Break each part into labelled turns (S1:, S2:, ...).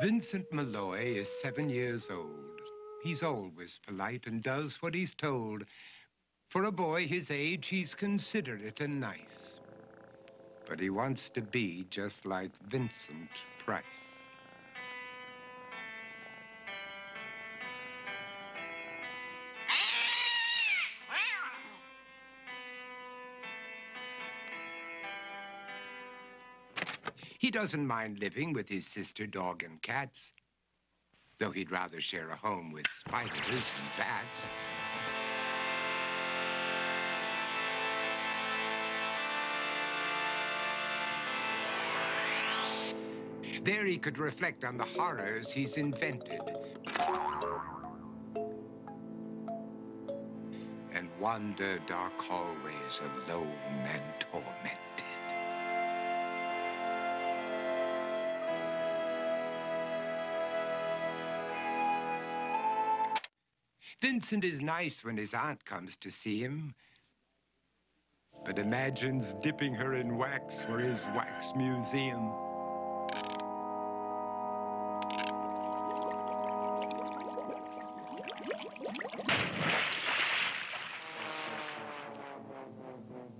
S1: Vincent Malloy is 7 years old. He's always polite and does what he's told. For a boy his age, he's considerate and nice. But he wants to be just like Vincent Price. He doesn't mind living with his sister, dog, and cats, though he'd rather share a home with spiders and bats. There he could reflect on the horrors he's invented and wander dark hallways alone and tormented. Vincent is nice when his aunt comes to see him, but imagines dipping her in wax for his wax museum.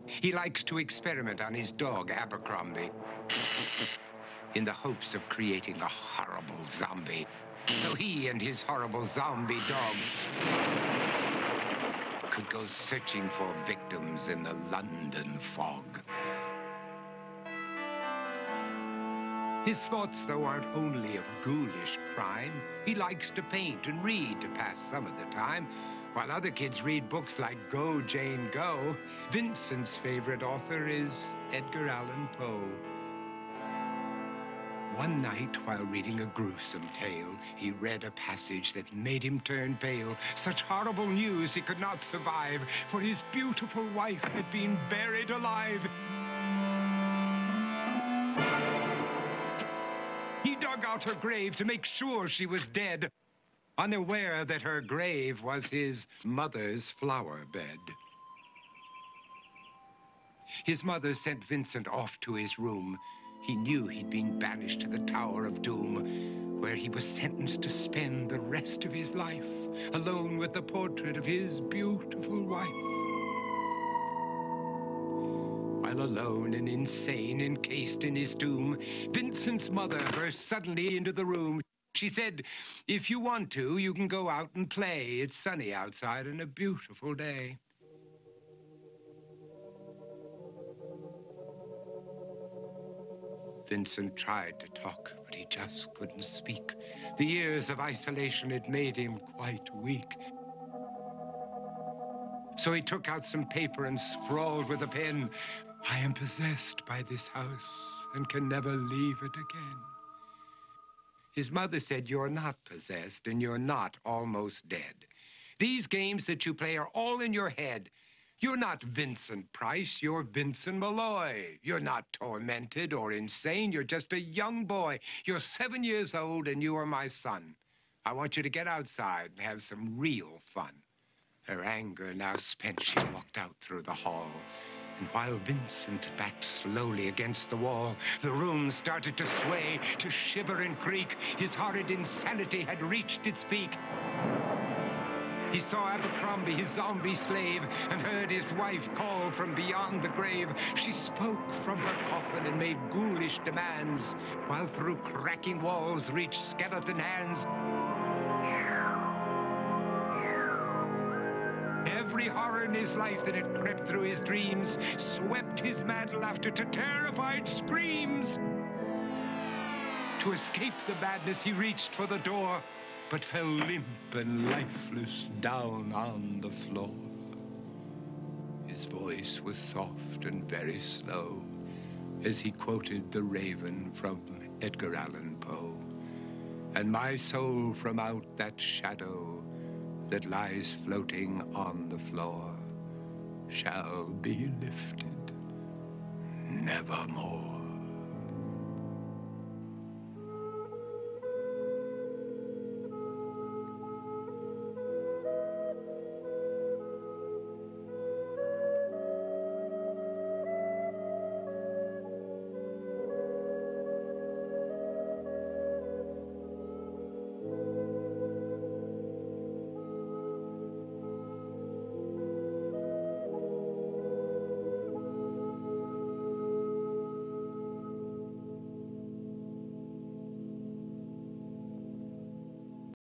S1: He likes to experiment on his dog, Abercrombie, in the hopes of creating a horrible zombie. So he and his horrible zombie dog could go searching for victims in the London fog. His thoughts, though, aren't only of ghoulish crime. He likes to paint and read to pass some of the time. While other kids read books like Go, Jane, Go, Vincent's favorite author is Edgar Allan Poe. One night, while reading a gruesome tale, he read a passage that made him turn pale. Such horrible news he could not survive, for his beautiful wife had been buried alive. He dug out her grave to make sure she was dead, unaware that her grave was his mother's flower bed. His mother sent Vincent off to his room. He knew he'd been banished to the Tower of Doom, where he was sentenced to spend the rest of his life alone with the portrait of his beautiful wife. While alone and insane, encased in his tomb, Vincent's mother burst suddenly into the room. She said, "If you want to, you can go out and play. It's sunny outside and a beautiful day." Vincent tried to talk, but he just couldn't speak. The years of isolation had made him quite weak. So he took out some paper and scrawled with a pen, "I am possessed by this house and can never leave it again." His mother said, "You're not possessed and you're not almost dead. These games that you play are all in your head. You're not Vincent Price, you're Vincent Malloy. You're not tormented or insane, you're just a young boy. You're 7 years old and you are my son. I want you to get outside and have some real fun." Her anger now spent, she walked out through the hall. And while Vincent backed slowly against the wall, the room started to sway, to shiver and creak. His horrid insanity had reached its peak. He saw Abercrombie, his zombie slave, and heard his wife call from beyond the grave. She spoke from her coffin and made ghoulish demands, while through cracking walls reached skeleton hands. Every horror in his life that had crept through his dreams swept his mad laughter to terrified screams. To escape the madness, he reached for the door, but fell limp and lifeless down on the floor. His voice was soft and very slow as he quoted The Raven from Edgar Allan Poe. "And my soul from out that shadow that lies floating on the floor shall be lifted nevermore."